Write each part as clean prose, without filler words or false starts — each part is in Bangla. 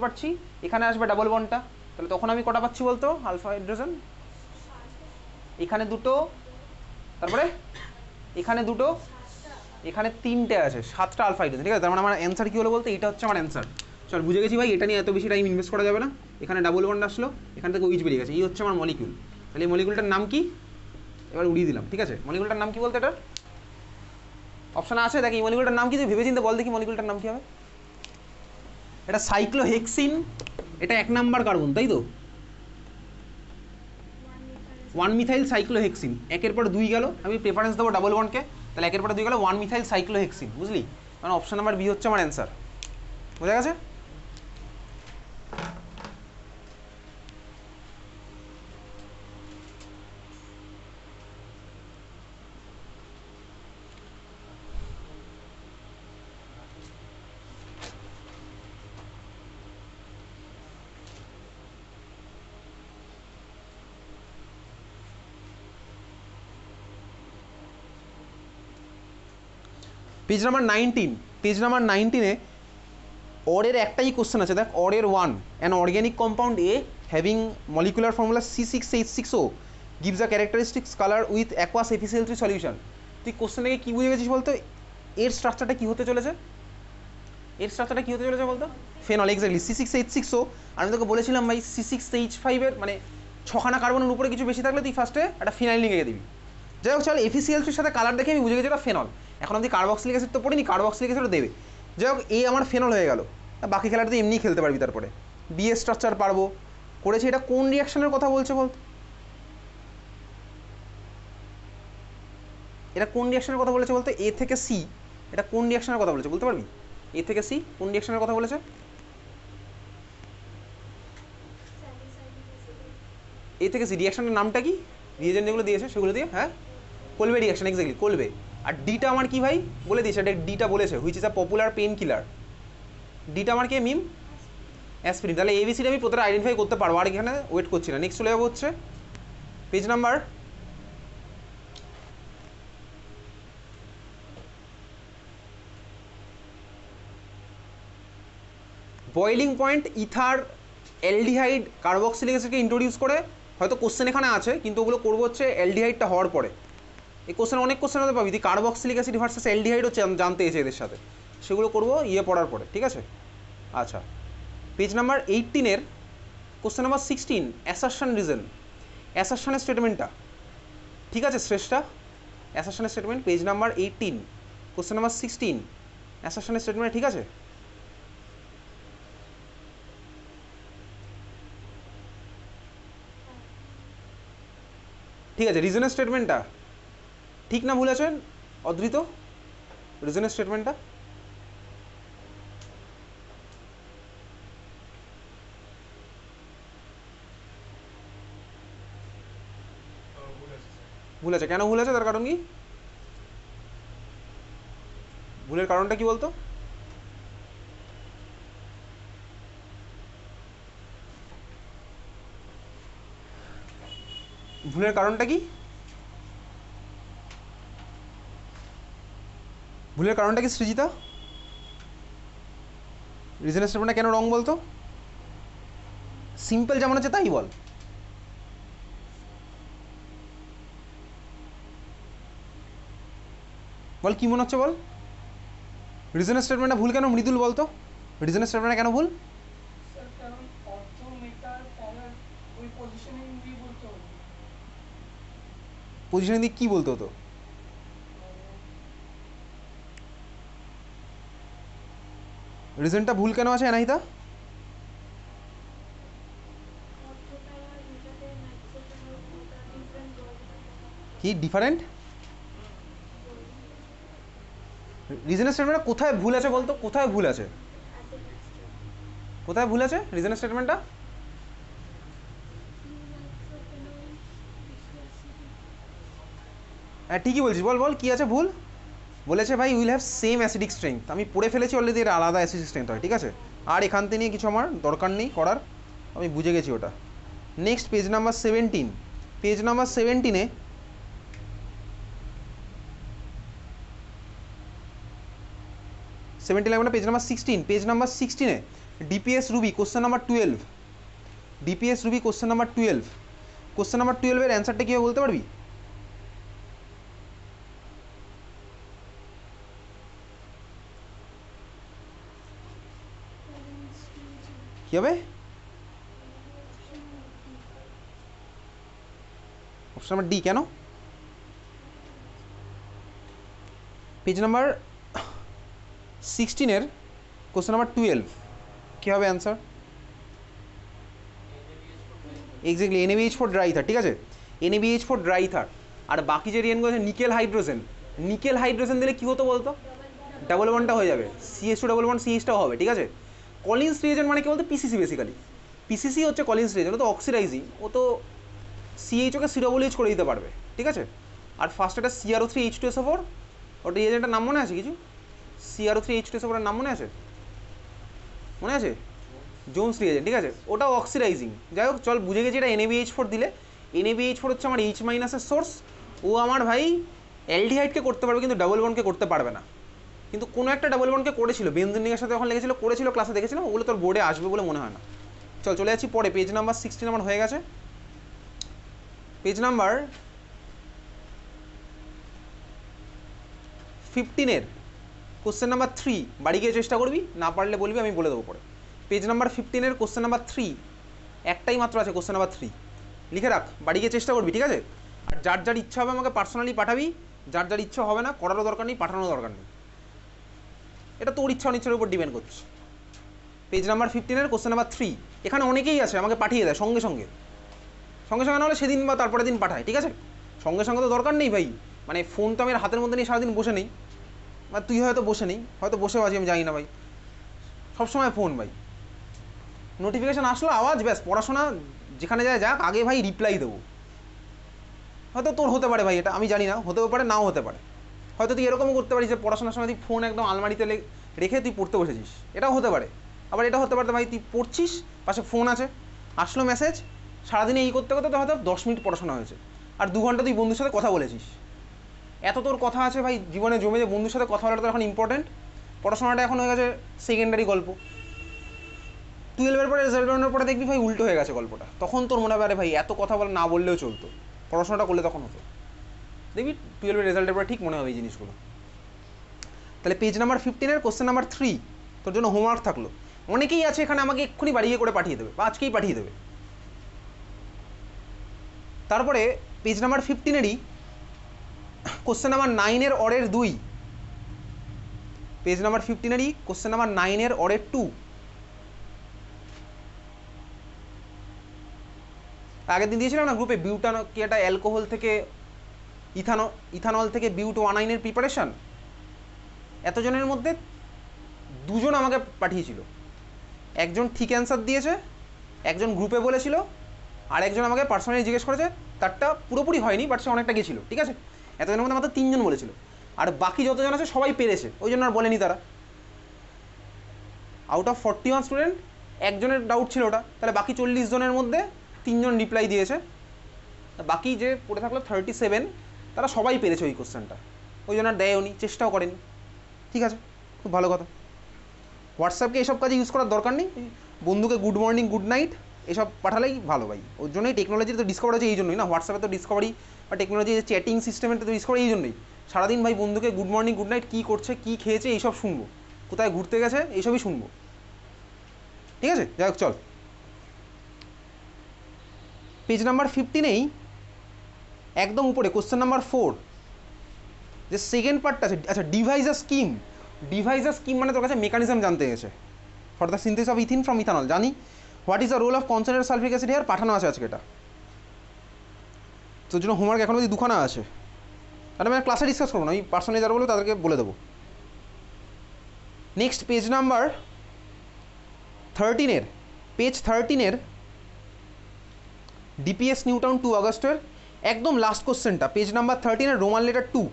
পাচ্ছি, এখানে আসবে ডাবল বন্ডটা, তাহলে তখন আমি কটা পাচ্ছি বলতো আলফা হাইড্রোজেন? এখানে দুটো, তারপরে এখানে দুটো, এখানে তিনটে আছে, 7টা আলফা হাইড্রোজেন। ঠিক আছে, তার মানে আমার অ্যান্সার কী হলো বলতে, এটা হচ্ছে আমার অ্যান্সার। চল বুঝে গেছি ভাই, এটা নিয়ে এত বেশি টাইম ইনভেস্ট করা যাবে না। এখানে ডাবল বন্ড আসলো, এখান থেকে উইচ বেরিয়ে গেছে, এই হচ্ছে আমার মলিকিউল। তাহলে এই মলিকিউলটার নাম কি, এবার উড়িয়ে দিলাম। ঠিক আছে, মলিকিউলটার নাম কি বলতে, এটার অপশান আছে, দেখ এই মলিকিউলটার নাম কি, তুই ভেবে চিন্তে বল দেখি মলিকিউলটার নাম কি হবে। এটা সাইক্লোহেক্সিন, এটা 1 নাম্বার কার্বন, তাই তো, 1 মিথাইল সাইক্লোহেক্সিন। একের পর 2 গেল, আমি প্রেফারেন্স দেবো ডাবল বন্ডকে, তাহলে একের পর 2 গেল 1 মিথাইল সাইক্লোহেক্সিন, বুঝলি? মানে অপশন নাম্বার বি হচ্ছে আমার অ্যান্সার। বোঝা গেছে? পেজ নাম্বার 19, পেজ নাম্বার 19-এ অরের একটাই কোশ্চেন আছে, দেখ অরের 1, an organic compound A having molecular formula C6H6O gives a characteristics color with aqueous FeCl3 solution। তুই কোশ্চেন থেকে কী বুঝে গেছিস বলতো, এর স্ট্রাকচারটা কী হতে চলেছে, এর স্ট্রাকচারটা কী হতে চলেছে বলতো, ফেনল, এক্স্যাক্টলি C6H6O। আমি তোকে বলেছিলাম ভাই C6H5-এর মানে 6খানা কার্বনের উপরে কিছু বেশি থাকলে তুই ফার্স্টে একটা ফিনাইল লিখে দিবি। যাই হোক, চল FeCl3-র সাথে কালার দেখে আমি বুঝে গেছি এটা ফেনল। এখন আমি কার্বক্সিলিক অ্যাসিড তো পড়িনি, কার্বক্সিলিক অ্যাসিডও দেবে। যাই হোক, এই আমার ফেনল হয়ে গেল, বাকি খেলাটা তুই এমনিই খেলতে পারবি। তারপরে বিএ স্ট্রাকচার পারবো করেছি। এটা কোন রিয়াকশনের কথা বলছে বলতো, এটা কোন রিয়াকশনের কথা বলেছে বলতে, এ থেকে সি, এটা কোন রিয়াকশনের কথা বলেছে বলতে পারবি? এ থেকে সি কোন রিয়াকশনের কথা বলেছে? এ থেকে সি রিয়াকশনের নামটা কি, রিয়েজেন্ট যেগুলো দিয়েছে সেগুলো দিয়ে, হ্যাঁ কোলবে রিয়াকশন, এক্স্যাক্টলি কোলবে। আর ডিটা আমার কি ভাই বলে দিয়েছে, এটা ডিটা বলেছে, which is a popular pain killer. ডিটা আমার কি মিম, অ্যাসপিরিন। তাহলে এবিসিডি আমি প্রত্যেকটা আইডেন্টিফাই করতে পারবো, আর এখানে ওয়েট করছি না। নেক্সট চলে যাবো হচ্ছে page number boiling point ether aldehyde carboxylic অ্যাসিডকে ইন্ট্রোডিউস করে, হয়তো কোশ্চেন এখানে আছে কিন্তু ওগুলো করবো হচ্ছে অ্যালডিহাইডটা হওয়ার পরে। এই কোশ্চেন অনেক কোশ্চেন হতে পাবি তুই, কার্বক্সিলিক অ্যাসিড ভার্সাস অ্যালডিহাইডও জানতে এসে এদের সাথে, সেগুলো করবো ইয়ে পড়ার পরে। ঠিক আছে, আচ্ছা পেজ নাম্বার 18-এর কোশ্চেন নাম্বার 16, অ্যাসারশন রিজন, অ্যাসারশনের স্টেটমেন্টটা ঠিক আছে শ্রেষ্ঠা, অ্যাসারশনের statement page number 18 question number 16, অ্যাসারশনের স্টেটমেন্ট ঠিক আছে? ঠিক আছে, রিজনের স্টেটমেন্টটা ঠিক না ভুল আছে অদ্রিত, রিজনের স্টেটমেন্টটা ভুল আছে। কেন ভুল আছে, তার কারণ কি, ভুলের কারণটা কি বলতো? ভুলের কারণটা কি, ভুলের কারণটা কি সৃজিতা? রিজনের স্টেটমেন্টটা কেন রং বলতো? সিম্পল যেমন আছে তাই বল। বল কি মনে হচ্ছে বল, রিজনের স্টেটমেন্টটা ভুল কেন মৃদুল বলতো, রিজনের স্টেটমেন্টটা কেন ভুল? পজিশনে দিয়ে কি বলতে হতো? রিজনটা ভুল কেন আছে অ্যানাহিতা? কি ডিফারেন্ট? রিজনের স্টেটমেন্টটা কোথায় ভুল আছে বলতো, কোথায় ভুল আছে, কোথায় ভুল আছে রিজনের স্টেটমেন্টটা? হ্যাঁ ঠিকই বলছিস, বল বল কী আছে ভুল। বলেছে ভাই will have same acidic strength, আমি পড়ে ফেলেছি অলরেডি, এর আলাদা অ্যাসিডিক স্ট্রেংথ হয়। ঠিক আছে, আর এখান থেকে নিয়ে কিছু আমার দরকার নেই করার, আমি বুঝে গেছি ওটা। Next page number 17, page number 17-এ লাগবে না, পেজ নাম্বার 16, পেজ নাম্বার 16-এ DPS Ruby question number 12, DPS Ruby question number 12, question number 12 এর অ্যান্সারটা কী হবে বলতে পারবি? কী হবে? Option number D. কেন? পেজ নাম্বার 16 কোশ্চেন নাম্বার 12 কী হবে answer? Exactly NaBH4 dry ether, ঠিক আছে, NaBH4 ড্রাই ইথার। আর বাকি যে রিয়েনগুলো আছে নিকেল হাইড্রোজেন, নিকেল হাইড্রোজেন দিলে কী হতো বলতো? ডাবল বন্ডটা হয়ে যাবে, CH2 ডাবল বন্ড CHটাও হবে, ঠিক আছে। কলিন্স রিয়েজেন্ট মানে কি বলতো? পিসিসি বেসিক্যালি, পিসিসি হচ্ছে কলিন্স রিয়েজেন্ট। ও তো অক্সিডাইজিং, ও তো CHOকে COOH করে দিতে পারবে, ঠিক আছে। আর ফার্স্ট একটা CrO3H2SO4, ওটা রিয়েজেন্টের নাম মনে আছে কিছু? CrO3H2SO4 এর নাম মনে আছে? মনে আছে? জোন্স রিয়েজেন্ট, ঠিক আছে, ওটাও অক্সিডাইজিং। যাই হোক, চল বুঝে গেছি এটা NaBH4 দিলে, NaBH4 হচ্ছে আমার H- এর সোর্স। ও আমার ভাই অ্যালডিহাইডকে করতে পারবে কিন্তু ডাবল বন্ডকে করতে পারবে না। কিন্তু কোনো একটা ডাবল বন্ডকে করেছিল, বেনজেনিকের সাথে যখন লেগেছিল করেছিল, ক্লাসে দেখেছিলাম। ওগুলো তোর বোর্ডে আসবে বলে মনে হয় না। চল চলে যাচ্ছি পরে, পেজ নাম্বার 16 আমার হয়ে গেছে। পেজ নাম্বার 15 কোশ্চেন নাম্বার 3 বাড়ি গিয়ে চেষ্টা করবি, না পারলে বলবি, আমি বলে দেবো পরে। পেজ নাম্বার 15 কোশ্চেন নাম্বার 3, একটাই মাত্র আছে কোশ্চেন নাম্বার 3, লিখে রাখ, বাড়ি গিয়ে চেষ্টা করবি, ঠিক আছে। আর যার যার ইচ্ছা হবে আমাকে পার্সোনালি পাঠাবি, যার যার ইচ্ছা হবে না করারও দরকার নেই, পাঠানোর দরকার নেই, এটা তোর ইচ্ছা অনিচ্ছার উপর ডিপেন্ড করছে। পেজ নাম্বার 15 কোশ্চেন নাম্বার 3, এখানে অনেকেই আছে, আমাকে পাঠিয়ে দেয় সঙ্গে সঙ্গে, সঙ্গে সঙ্গে না হলে সেদিন বা তারপরের দিন পাঠায়, ঠিক আছে। সঙ্গে সঙ্গে তো দরকার নেই ভাই, মানে ফোন তো আমি হাতের মধ্যে নিয়ে সারাদিন বসে নেই, বা তুই হয়তো বসে নেই, হয়তো বসেও আছি, আমি জানি না ভাই, সবসময় ফোন ভাই, নোটিফিকেশান আসলো আওয়াজ, ব্যাস পড়াশোনা যেখানে যায় যাক, আগে ভাই রিপ্লাই দেবো। হয়তো তোর হতে পারে ভাই, এটা আমি জানি না, হতেও পারে নাও হতে পারে। হয়তো তুই এরকমও করতে পারিস যে পড়াশোনার সময় তুই ফোন একদম আলমারিতে রেখে তুই পড়তে বসেছিস, এটাও হতে পারে। আবার এটা হতে পারে ভাই তুই পড়ছিস, পাশে ফোন আছে, আসলো মেসেজ, সারাদিনে এই করতে করতে হয়তো 10 মিনিট পড়াশোনা হয়েছে, আর 2 ঘন্টা তুই বন্ধুর সাথে কথা বলেছিস। এত তোর কথা আছে ভাই জীবনে জমে, যে বন্ধুর সাথে কথা বলাটা তো এখন ইম্পর্টেন্ট, পড়াশোনাটা এখন হয়ে গেছে সেকেন্ডারি গল্প। 12-এর পরে রেজাল্ট বেরোনোর পরে দেখবি ভাই উল্টো হয়ে গেছে গল্পটা, তখন তোর মনে হবে আরে ভাই এত কথা বলে না বললেও চলতো, পড়াশোনাটা করলে তখন হতো। দেখবি 12-এর রেজাল্টের পরে ঠিক মনে হবে এই জিনিসগুলো। তাহলে পেজ নাম্বার 15 কোশ্চেন নাম্বার 3 তোর জন্য হোমওয়ার্ক থাকলো। অনেকেই আছে এখানে, আমাকে এক্ষুনি বাড়িয়ে করে পাঠিয়ে দেবে, বা আজকেই পাঠিয়ে দেবে। তারপরে পেজ নাম্বার 15-এরই কোশ্চেন নাম্বার 9 অরের 2, পেজ নাম্বার 15-এরই কোশ্চেন নাম্বার 9 অরের 2। আগের দিন দিয়েছিলাম না গ্রুপে, বিউটানো কি একটা অ্যালকোহল থেকে ইথানল থেকে বিউট 1-9 প্রিপারেশান। এতজনের মধ্যে 2 জন আমাকে পাঠিয়েছিল, একজন ঠিক অ্যান্সার দিয়েছে, একজন গ্রুপে বলেছিল, আর একজন আমাকে পার্সোনালি জিজ্ঞেস করেছে, তারটা পুরোপুরি হয়নি বাট সে অনেকটা গেছিলো, ঠিক আছে। এতজনের মধ্যে মাত্র 3 জন বলেছিল, আর বাকি যতজন আছে সবাই পেরেছে, ওই জন্য আর বলেনি তারা। আউট অফ 41 স্টুডেন্ট একজনের ডাউট ছিল ওটা, তাহলে বাকি 40 জনের মধ্যে 3 জন রিপ্লাই দিয়েছে, বাকি যে পড়ে থাকলো 37 তারা সবাই পেরেছে ওই কোশ্চেনটা, ওই জন্য আর দেয়ও নি, চেষ্টাও করেনি, ঠিক আছে, খুব ভালো কথা। হোয়াটসঅ্যাপকে এসব কাজে ইউজ করার দরকার নেই, বন্ধুকে গুড মর্নিং গুড নাইট এসব পাঠালেই ভালো ভাই। ওর জন্যই টেকনোলজির তো ডিসকভার আছে, এই জন্যই না, হোয়াটসঅ্যাপে তো ডিসকভারি বা টেকনোলজি যে চ্যাটিং সিস্টেমের তো ডিসকভারি এই জন্যই। সারাদিন ভাই বন্ধুকে গুড মর্নিং গুড নাইট, কী করছে কী খেয়েছে এইসব শুনবো, কোথায় ঘুরতে গেছে এইসবই শুনবো, ঠিক আছে। যাই হোক চল, পেজ নাম্বার 15-এই একদম উপরে কোশ্চেন নাম্বার 4 যে সেকেন্ড পার্টটা আছে, আচ্ছা devise a scheme. Devise a scheme মানে তোর কাছে মেকানিজম জানতে গেছে, for the synthesis of ethene from ethanol. জানি what is the role of concentrated sulphuric acid here, পাঠানো আছে আজকে এটা, তোর জন্য হোমওয়ার্ক এখন অবধি 2খানা আছে। আর আমি ক্লাসে ডিসকাস করবো না, আমি পার্সোনালি যারা বলবো তাদেরকে বলে দেবো। নেক্সট পেজ নাম্বার 13-এর, পেজ 13-এর ডিপিএস নিউটাউন 2 আগস্টের একদম লাস্ট কোশ্চেনটা, পেজ নাম্বার 13-এর রোমান লেটার 2,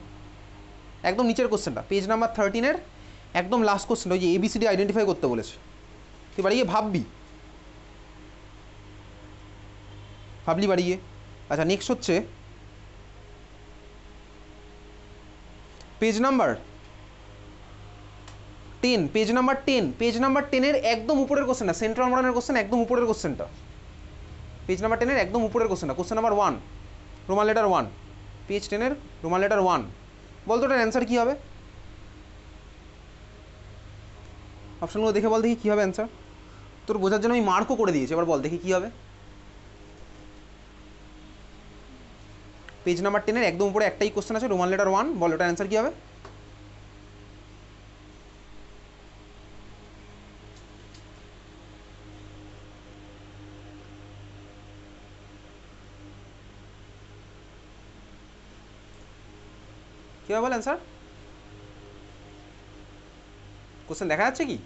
একদম নিচের কোশ্চেনটা, পেজ নাম্বার 13-এর একদম লাস্ট কোশ্চেন, ওই যে ABCD আইডেন্টিফাই করতে বলেছে, তুই বাড়ি গিয়ে ভাবলি বাড়ি গিয়ে। আচ্ছা নেক্সট হচ্ছে page number 10, page number 10, page number 10 এর একদম উপরের কোশ্চেনটা, সেন্ট্রাল মডার্নের কোশ্চেন, একদম উপরের কোশ্চেনটা, পেজ নাম্বার 10 এর একদম উপরের কোশ্চেনটা, question number 1, Roman letter 1, page 10 এর রোমান লেটার 1। বলতো ওটার অ্যান্সার কী হবে? অপশনগুলো দেখে বল দেখি কী হবে অ্যান্সার। তোর বোঝার জন্য আমি মার্কও করে দিয়েছি, এবার বল দেখি কী হবে। পেজ নাম্বার 10 এর একদম উপরে একটাই কোশ্চেন আছে, রোমান লেটার 1, বল ওটার অ্যান্সার কী হবে? কী হবে বল অ্যান্সার? কোশ্চেন দেখা যাচ্ছে কি?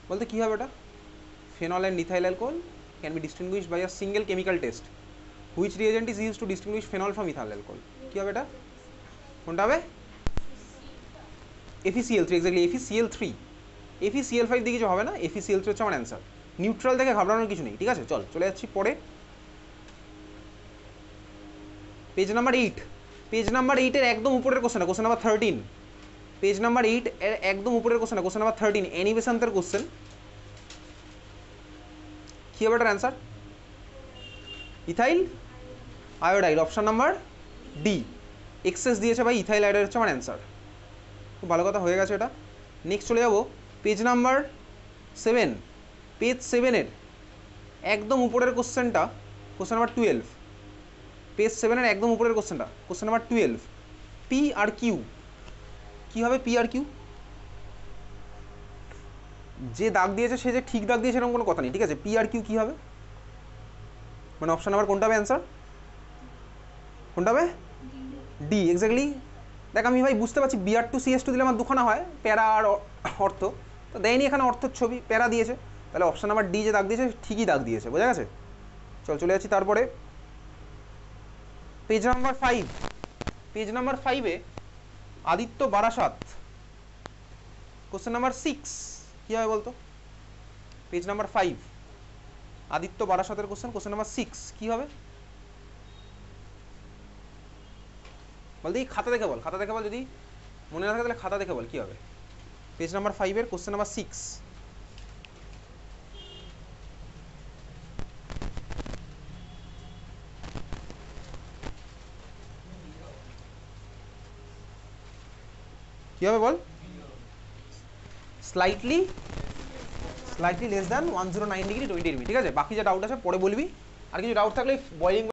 বলতে কী হবে ওটা? Phenol and methyl alcohol can be distinguished by a single chemical test, which reagent is use to distinguish phenol from ethyl alcohol. কী হবে এটা? কোনটা হবে? FeCl3, exactly FeCl3। FeCl5 দিয়ে কিছু হবে না, FeCl3 হচ্ছে আমার অ্যান্সার। নিউট্রাল থেকে ঘাবড়ানোর কিছু নেই, ঠিক আছে? চলে যাচ্ছি পরে। পেজ নাম্বার 8, পেজ নাম্বার 8 এর একদম উপরের কোশ্চেনটা, কোশ্চেন নাম্বার 13, পেজ নাম্বার 8 এর একদম উপরের কোশ্চেনটা, কোশ্চেন নাম্বার 13, অ্যানিবেসান্তের কোশ্চেন। কী হবে এটার answer? Ethyl iodide, option number D. Excess দিয়েছে ভাই, ইথাইল আয়োডাইড হচ্ছে আমার অ্যান্সার। খুব ভালো কথা, হয়ে গেছে এটা। নেক্সট চলে যাবো পেজ নাম্বার 7, পেজ 7 এর একদম উপরের কোশ্চেনটা, কোশ্চেন নাম্বার 12, পেজ 7 এর একদম উপরের কোশ্চেনটা, question number 12, P R Q. কী হবে পি আর কিউ? যে দাগ দিয়েছে সে যে ঠিক দাগ দিয়েছে এরকম কোনো কথা নেই, ঠিক আছে? পি আর কিউ কী হবে? মানে অপশান নাম্বার কোনটা হবে অ্যান্সার? কোনটা হবে? D, exactly. দেখ আমি ভাই বুঝতে পারছি Br2CS2 দিলে আমার দুখানা হয়, প্যারা আর অর্থ, তো দেয়নি এখানে অর্থর ছবি, প্যারা দিয়েছে, তাহলে অপশান নাম্বার ডি যে দাগ দিয়েছে ঠিকই দাগ দিয়েছে, বোঝা গেছে? চলে যাচ্ছি তারপরে পেজ নাম্বার 5, পেজ নাম্বার 5-এ আদিত্য বারাসাত, কোশ্চেন নাম্বার 6, কী হবে বলতো? পেজ নাম্বার 5, আদিত্য বারাসাতের কোশ্চেন, কোশ্চেন নাম্বার 6, কী হবে বলতে? এই খাতা দেখে বল, খাতা দেখে বল, যদি মনে না থাকে তাহলে খাতা দেখে বল কী হবে। পেজ নাম্বার 5-এর কোশ্চেন নাম্বার 6, কী হবে বল? Slightly less than 109 degree 20 degree, ঠিক আছে? বাকি যে ডাউট আছে পরে বলবি, আর কিছু ডাউট থাকলে বয়লিং